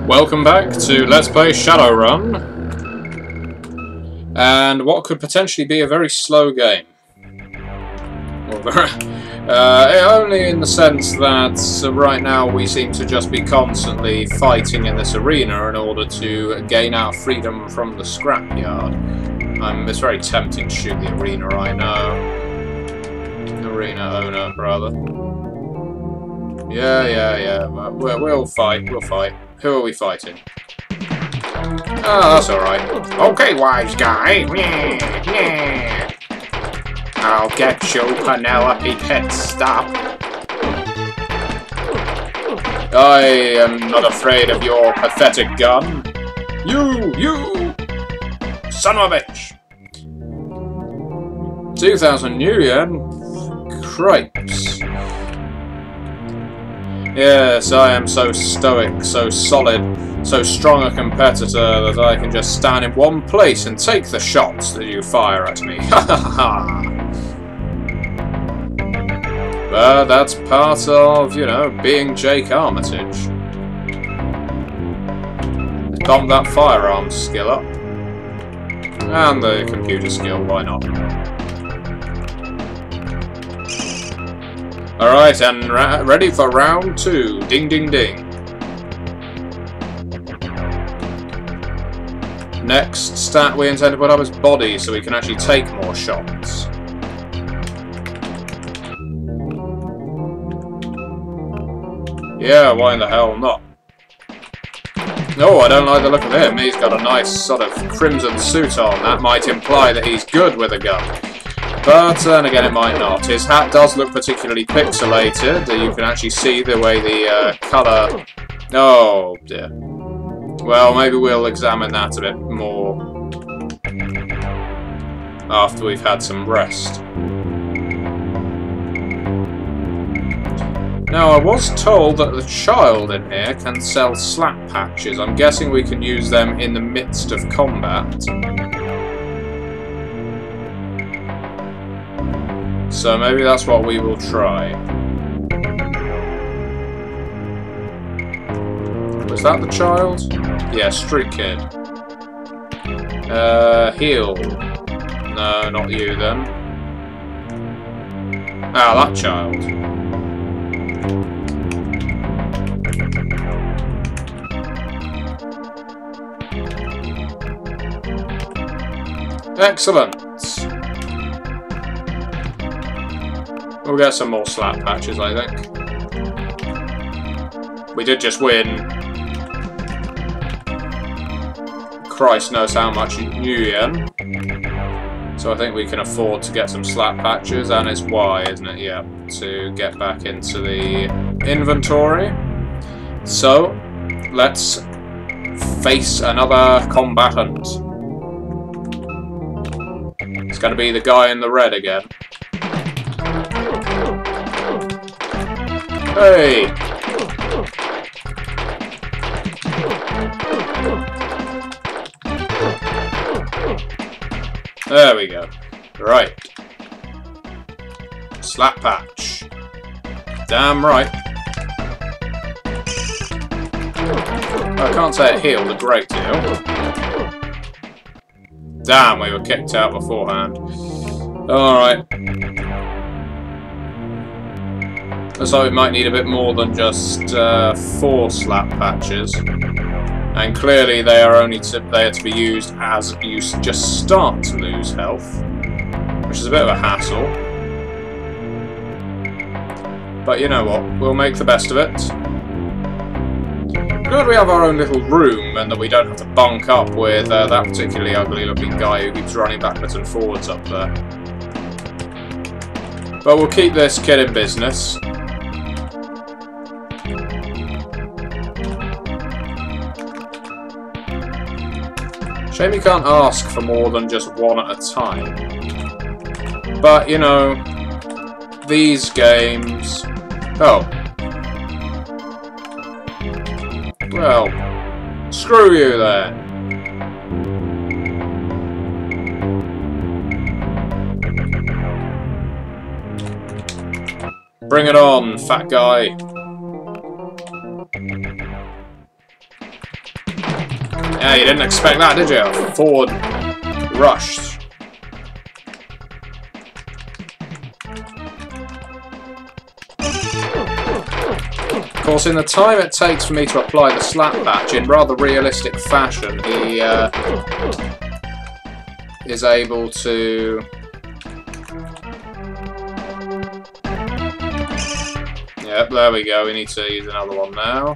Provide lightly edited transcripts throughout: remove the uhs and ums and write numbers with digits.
Welcome back to Let's Play Shadowrun, and what could potentially be a very slow game. Only in the sense that right now we seem to just be constantly fighting in this arena in order to gain our freedom from the scrapyard. It's very tempting to shoot the arena, I know. Arena owner, rather. Yeah. We'll fight. Who are we fighting? Oh, that's alright. Okay, wise guy. I'll get you, Penelope Pit. Stop. I am not afraid of your pathetic gun. You! Son of a bitch! 2,000 new yen? Cripes. Yes, I am so stoic, so solid, so strong a competitor that I can just stand in one place and take the shots that you fire at me. Ha ha ha! But that's part of, you know, being Jake Armitage. Bump that firearms skill up. And the computer skill, why not? Alright, and ready for round 2. Ding ding ding. Next stat we intend to put up is body, so we can actually take more shots. Yeah, why in the hell not? No, I don't like the look of him. He's got a nice sort of crimson suit on. That might imply that he's good with a gun. But then again, it might not. His hat does look particularly pixelated. You can actually see the way the colour... Oh, dear. Well, maybe we'll examine that a bit more after we've had some rest. Now, I was told that the child in here can sell slap patches. I'm guessing we can use them in the midst of combat. So maybe that's what we will try. Was that the child? Yeah, street kid. Heal. No, not you then. Ah, that child. Excellent. We'll get some more slap patches, I think. We did just win. Christ knows how much new yen. So I think we can afford to get some slap patches, and it's Y, isn't it? Yeah, to get back into the inventory. So, let's face another combatant. It's going to be the guy in the red again. Hey! There we go. Right. Slap patch. Damn right. I can't say it healed a great deal. Damn, we were kicked out beforehand. Alright. Looks like we might need a bit more than just 4 slap patches. And clearly they are only there to be used as you just start to lose health. Which is a bit of a hassle. But you know what, we'll make the best of it. Good we have our own little room and that we don't have to bunk up with that particularly ugly looking guy who keeps running backwards and forwards up there. But we'll keep this kid in business. Shame you can't ask for more than just one at a time. But, you know, these games... Oh. Well, screw you then. Bring it on, fat guy. Yeah, you didn't expect that, did you? Forward rushed. Of course, in the time it takes for me to apply the slap patch in rather realistic fashion, he is able to... Yep, there we go. We need to use another one now.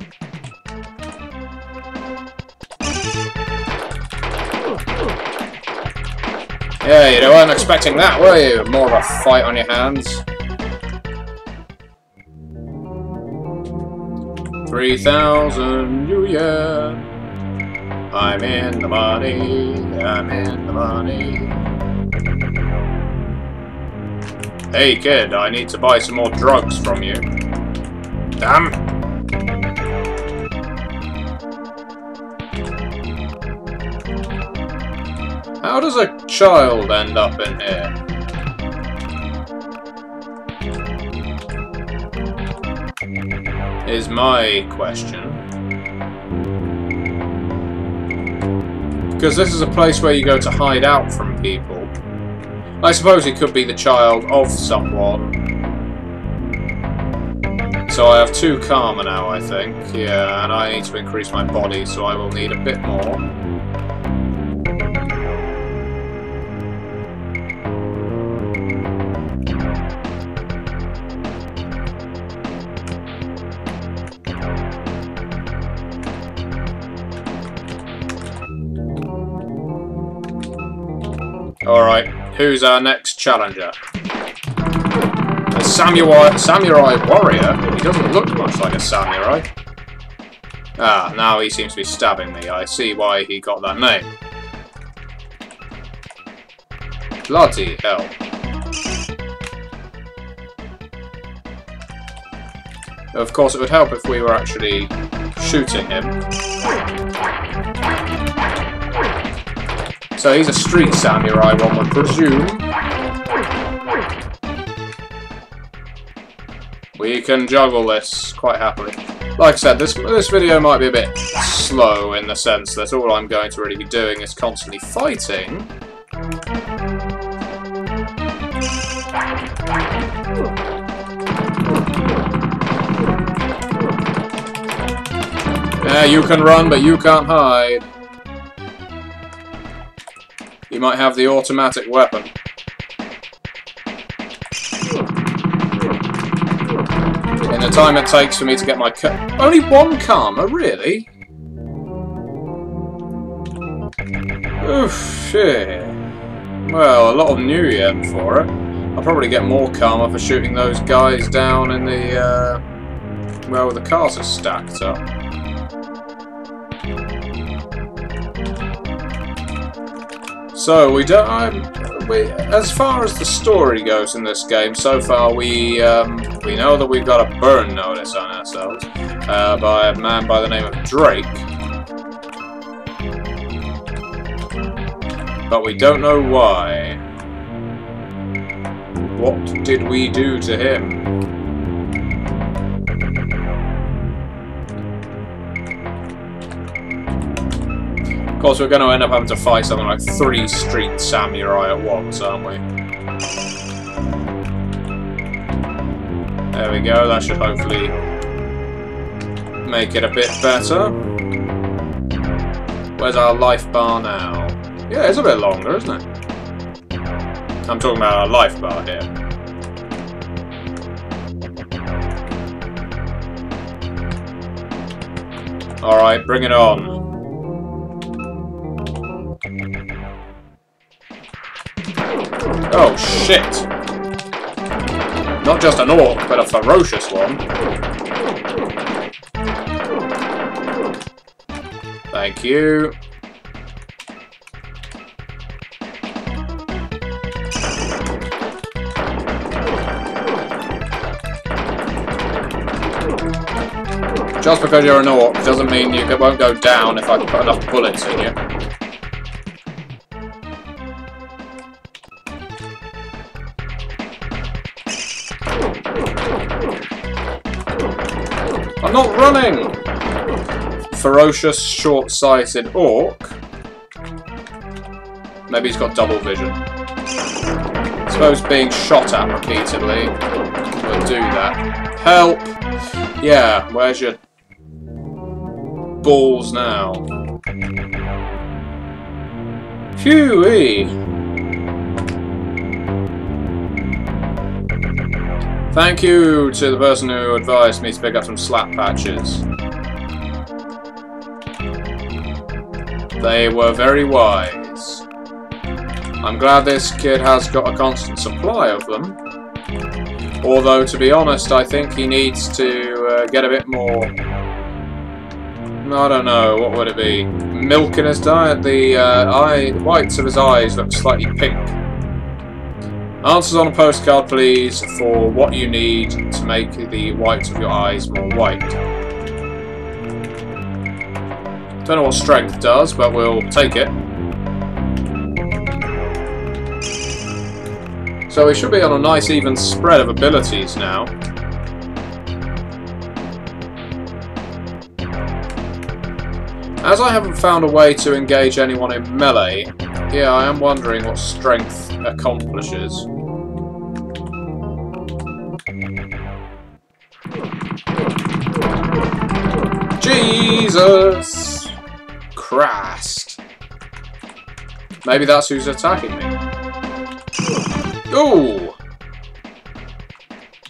Yeah, you weren't expecting that, were you? More of a fight on your hands. 3,000 New Year. I'm in the money. I'm in the money. Hey kid, I need to buy some more drugs from you. Damn. How does a child end up in here? Is my question. Because this is a place where you go to hide out from people. I suppose it could be the child of someone. So I have 2 karma now, I think. Yeah, and I need to increase my body, so I will need a bit more. Alright, who's our next challenger? A samurai warrior? He doesn't look much like a samurai. Ah, now he seems to be stabbing me. I see why he got that name. Bloody hell. Of course, it would help if we were actually shooting him. So he's a street samurai, one would presume. We can juggle this quite happily. Like I said, this video might be a bit slow in the sense that all I'm going to really be doing is constantly fighting. Yeah, you can run, but you can't hide. You might have the automatic weapon. In the time it takes for me to get my only 1 karma, really? Oof, shit. Well, a lot of new yen for it. I'll probably get more karma for shooting those guys down in the, well, the cars are stacked up. So we don't. As far as the story goes in this game, so far we know that we've got a burn notice on ourselves by a man by the name of Drake, but we don't know why. What did we do to him? Of course, we're going to end up having to fight something like 3 street samurai at once, aren't we? There we go, that should hopefully make it a bit better. Where's our life bar now? Yeah, it's a bit longer, isn't it? I'm talking about our life bar here. Alright, bring it on. Oh, shit! Not just an orc, but a ferocious one. Thank you. Just because you're an orc doesn't mean you won't go down if I put enough bullets in you. I'm not running! ferocious, short-sighted orc. Maybe he's got double vision. I suppose being shot at repeatedly will do that. Help! Yeah, where's your balls now? Phew-wee! Thank you to the person who advised me to pick up some slap patches. They were very wise. I'm glad this kid has got a constant supply of them. Although, to be honest, I think he needs to get a bit more... I don't know, what would it be? Milk in his diet? The whites of his eyes look slightly pink. Answers on a postcard, please, for what you need to make the whites of your eyes more white. Don't know what strength does, but we'll take it. So we should be on a nice even spread of abilities now. As I haven't found a way to engage anyone in melee, yeah, I am wondering what strength accomplishes. Jesus Christ. Maybe that's who's attacking me. Ooh!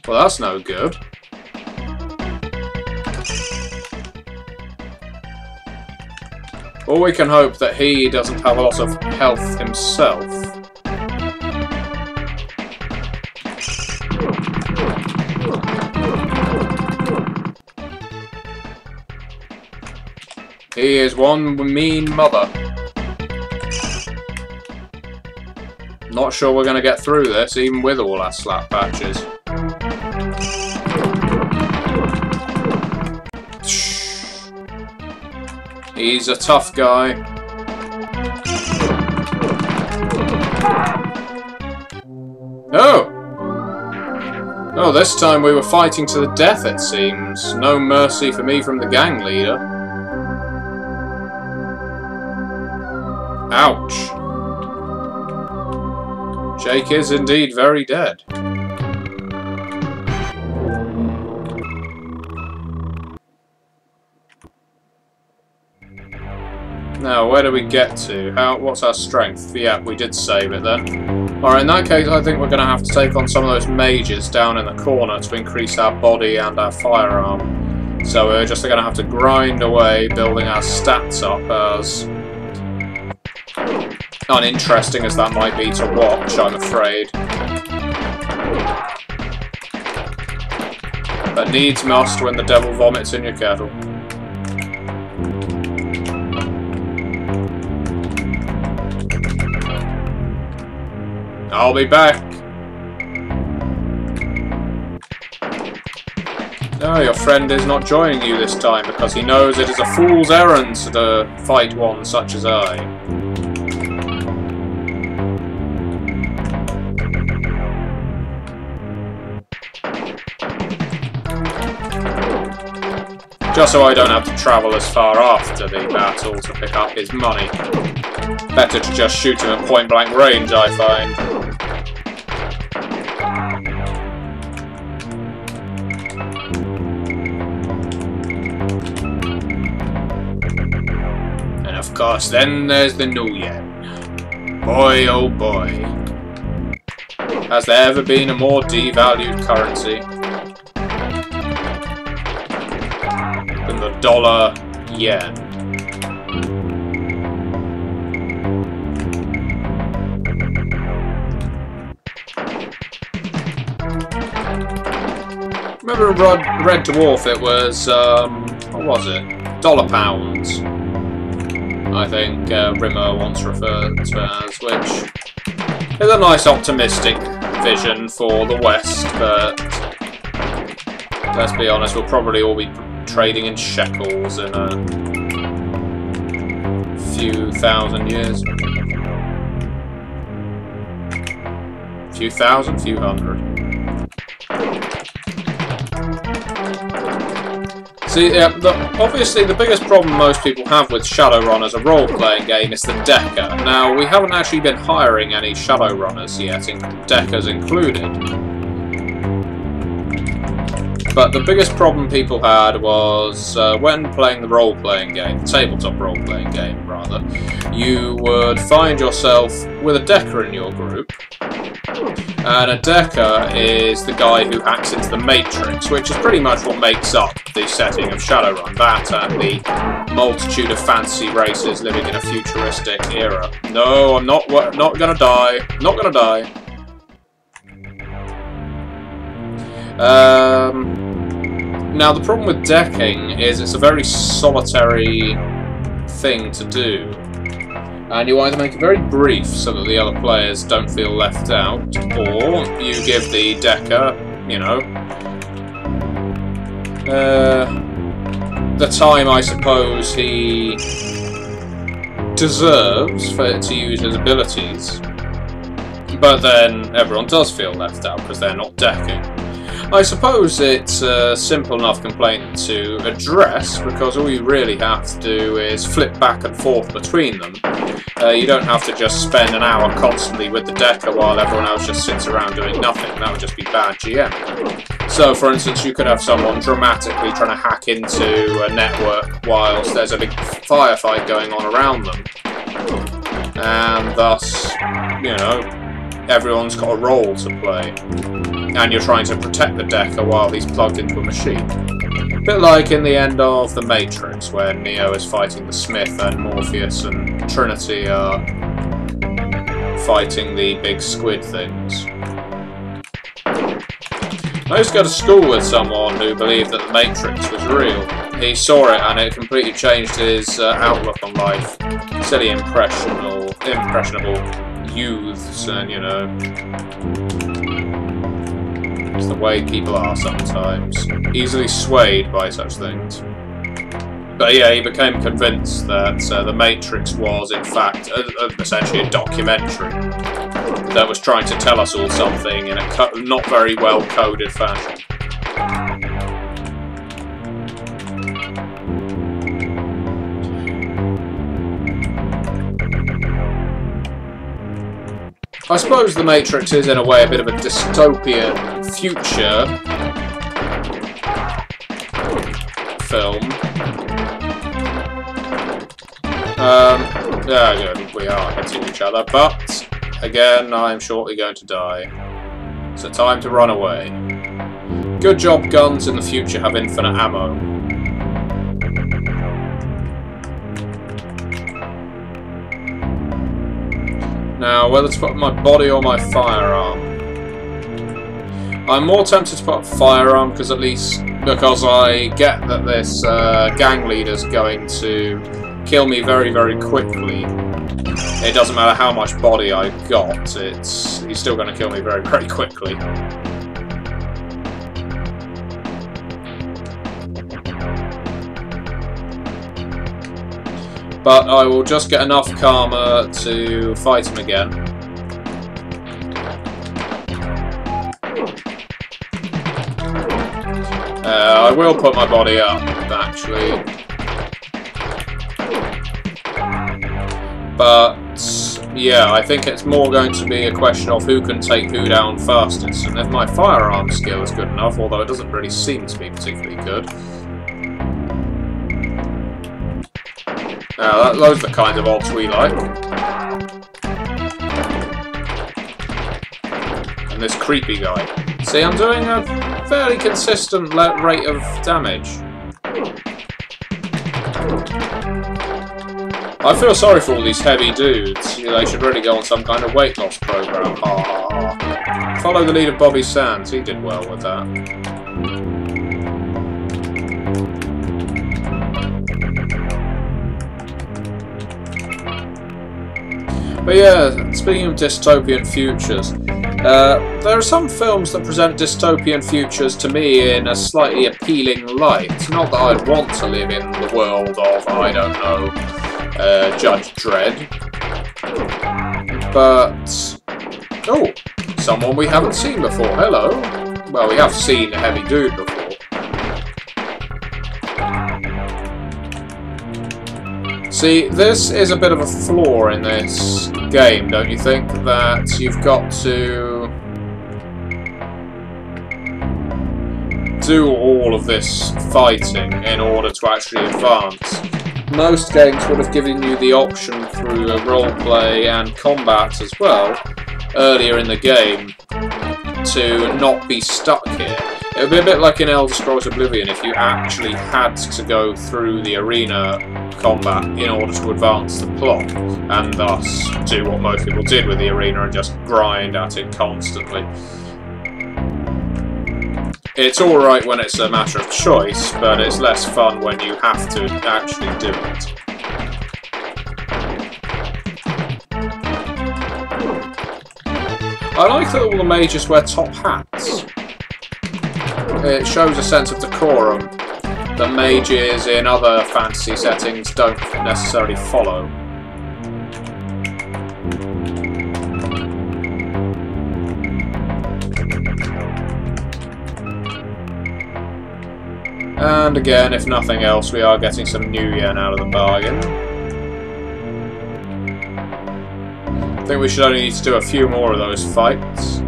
Well, that's no good. Or we can hope that he doesn't have a lot of health himself. He is one mean mother. Not sure we're going to get through this, even with all our slap patches. He's a tough guy. Oh! Oh, this time we were fighting to the death, it seems. No mercy for me from the gang leader. Ouch. Jake is indeed very dead. Now, where do we get to? What's our strength? Yeah, we did save it then. Alright, in that case, I think we're going to have to take on some of those mages down in the corner to increase our body and our firearm. So we're just going to have to grind away, building our stats up, as uninteresting as that might be to watch, I'm afraid. But needs must when the devil vomits in your kettle. I'll be back. No, your friend is not joining you this time because he knows it is a fool's errand to fight one such as I. Just so I don't have to travel as far after the battle to pick up his money. Better to just shoot him at point-blank range, I find. And of course, then there's the New Yen. Boy, oh boy. Has there ever been a more devalued currency than the dollar yen? Remember Red Dwarf, it was, what was it? $pounds. I think Rimmer once referred to as, which is a nice optimistic vision for the West, but let's be honest, we'll probably all be trading in shekels in a few thousand years. Few thousand, few hundred. See, obviously the biggest problem most people have with Shadowrun as a role-playing game is the Decker. Now, we haven't actually been hiring any Shadowrunners yet, Deckers included. But the biggest problem people had was when playing the role-playing game, the tabletop role-playing game, rather, you would find yourself with a Decker in your group, and a Decker is the guy who hacks into the Matrix, which is pretty much what makes up the setting of Shadowrun, that and the multitude of fantasy races living in a futuristic era. No, I'm not gonna die. Not gonna die. Now, the problem with decking is it's a very solitary thing to do. And you either make it very brief so that the other players don't feel left out, or you give the Decker, you know, the time I suppose he deserves to use his abilities. But then everyone does feel left out because they're not decking. I suppose it's a simple enough complaint to address, because all you really have to do is flip back and forth between them. You don't have to just spend an hour constantly with the Decker while everyone else just sits around doing nothing. That would just be bad GM. So, for instance, you could have someone dramatically trying to hack into a network whilst there's a big firefight going on around them. And thus, you know, everyone's got a role to play. And you're trying to protect the Decker while he's plugged into a machine. A bit like in the end of The Matrix, where Neo is fighting the Smith and Morpheus and Trinity are fighting the big squid things. I used to go to school with someone who believed that The Matrix was real. He saw it and it completely changed his outlook on life. Silly impressionable youths, and you know, it's the way people are sometimes. Easily swayed by such things. But yeah, he became convinced that The Matrix was, in fact, essentially a documentary that was trying to tell us all something in a not very well-coded fashion. I suppose The Matrix is, in a way, a bit of a dystopian future film. Yeah, good. We are hitting each other, but again, I'm shortly going to die. So time to run away. Good job, guns in the future have infinite ammo. Now, whether to put my body or my firearm. I'm more tempted to put up firearm because I get that this gang leader's going to kill me very, very quickly. It doesn't matter how much body I've got, he's still going to kill me very, very quickly. But I will just get enough karma to fight him again. I will put my body up, actually. But, yeah, I think it's more going to be a question of who can take who down fastest. And if my firearm skill is good enough, although it doesn't really seem to be particularly good. Those are the kind of odds we like. And this creepy guy. See, I'm doing a fairly consistent rate of damage. I feel sorry for all these heavy dudes. They should really go on some kind of weight loss program. Ha ha ha. Follow the lead of Bobby Sands. He did well with that. But yeah, speaking of dystopian futures, there are some films that present dystopian futures to me in a slightly appealing light. Not that I'd want to live in the world of, I don't know, Judge Dredd. But, oh, someone we haven't seen before. Hello. Well, we have seen a heavy dude before. See, this is a bit of a flaw in this game, don't you think? That you've got to do all of this fighting in order to actually advance. Most games would have given you the option through roleplay and combat as well, earlier in the game, to not be stuck here. It would be a bit like in Elder Scrolls Oblivion if you actually had to go through the arena combat in order to advance the plot, and thus do what most people did with the arena and just grind at it constantly. It's alright when it's a matter of choice, but it's less fun when you have to actually do it. I like that all the mages wear top hats. It shows a sense of decorum that mages in other fantasy settings don't necessarily follow. And again, if nothing else, we are getting some new yen out of the bargain. I think we should only need to do a few more of those fights.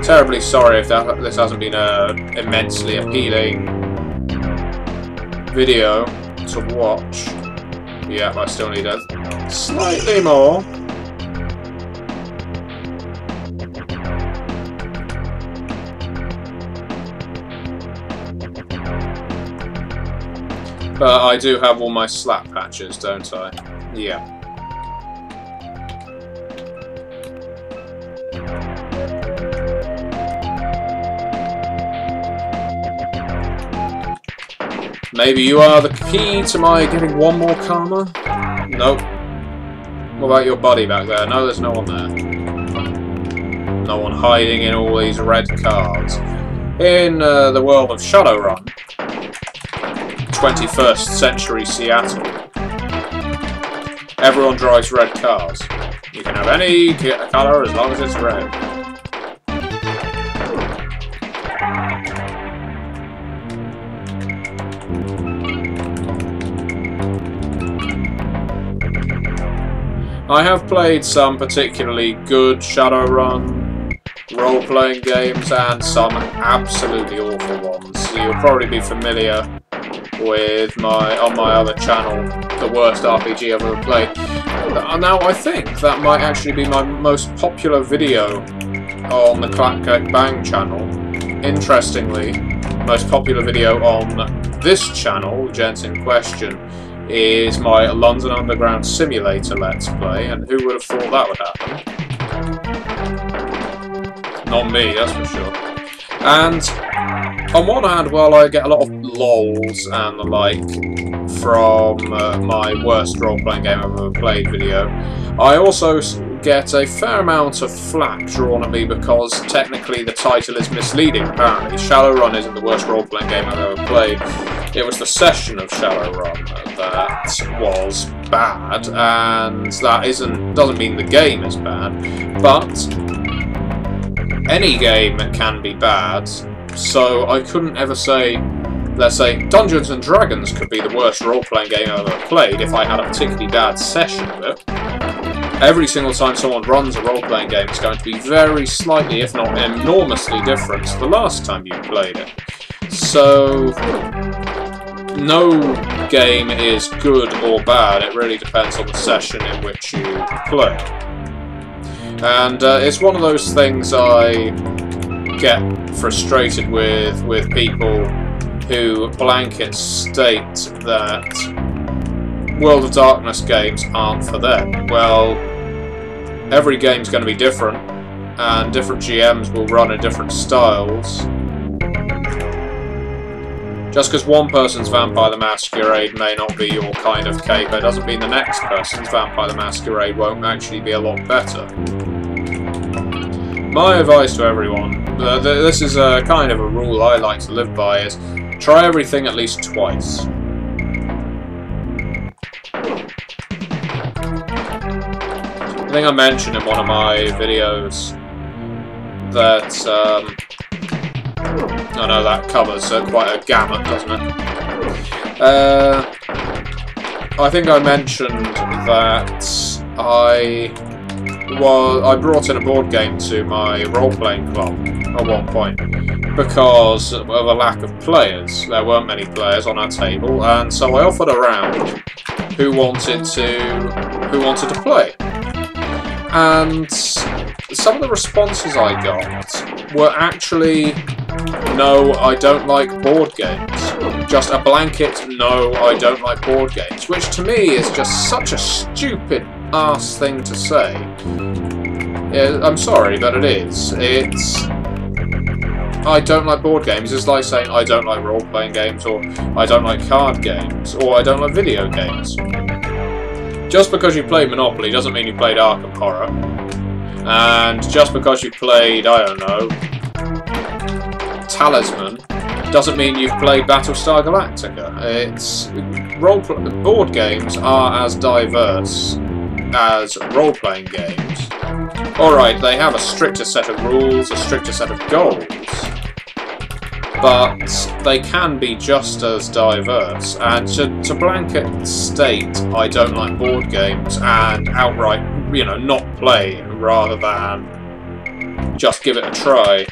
Terribly sorry if this hasn't been an immensely appealing video to watch. Yeah, I still need a slightly more. But I do have all my slap patches, don't I? Yeah. Maybe you are the key to my getting one more karma? Nope. What about your buddy back there? No, there's no one there. No one hiding in all these red cars. In the world of Shadowrun, 21st century Seattle, everyone drives red cars. You can have any colour as long as it's red. I have played some particularly good Shadowrun role-playing games and some absolutely awful ones. You'll probably be familiar with on my other channel, the worst RPG I've ever played. Now I think that might actually be my most popular video on the Clack Clack Bang channel. Interestingly, most popular video on this channel, Gents in Question, is my London Underground Simulator Let's Play, and who would have thought that would happen? Not me, that's for sure. And on one hand, while I get a lot of lols and the like from my worst role-playing game I've ever played video, I also get a fair amount of flack drawn at me because technically the title is misleading, apparently. Shadowrun isn't the worst role-playing game I've ever played. It was the session of Shadowrun that was bad, and that doesn't mean the game is bad, but any game can be bad, so I couldn't ever say, let's say, Dungeons & Dragons could be the worst role-playing game I've ever played if I had a particularly bad session of it. Every single time someone runs a role-playing game, it's going to be very slightly, if not enormously different to the last time you played it. So no game is good or bad, it really depends on the session in which you play. And it's one of those things I get frustrated with people who blanket state that World of Darkness games aren't for them. Well, every game's going to be different, and different GMs will run in different styles. Just because one person's Vampire the Masquerade may not be your kind of caper, doesn't mean the next person's Vampire the Masquerade won't actually be a lot better. My advice to everyone, this is a kind of a rule I like to live by, is try everything at least twice. I think I mentioned in one of my videos that I know that covers quite a gamut, doesn't it? I think I mentioned that I brought in a board game to my role-playing club at one point because of a lack of players. There weren't many players on our table, and so I offered around who wanted to play. And some of the responses I got were actually, no, I don't like board games. Just a blanket, no, I don't like board games. Which to me is just such a stupid ass thing to say. I'm sorry, but it is. It's... I don't like board games. It's like saying I don't like role-playing games, or I don't like card games, or I don't like video games. Just because you played Monopoly doesn't mean you played Arkham Horror. And just because you played, I don't know, Talisman, doesn't mean you've played Battlestar Galactica. It's... board games are as diverse as role-playing games. Alright, they have a stricter set of rules, a stricter set of goals, but they can be just as diverse. And to blanket state I don't like board games and outright, you know, not play rather than just give it a try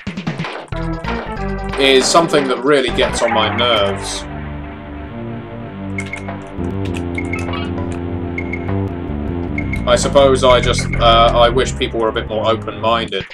is something that really gets on my nerves. I suppose I wish people were a bit more open-minded.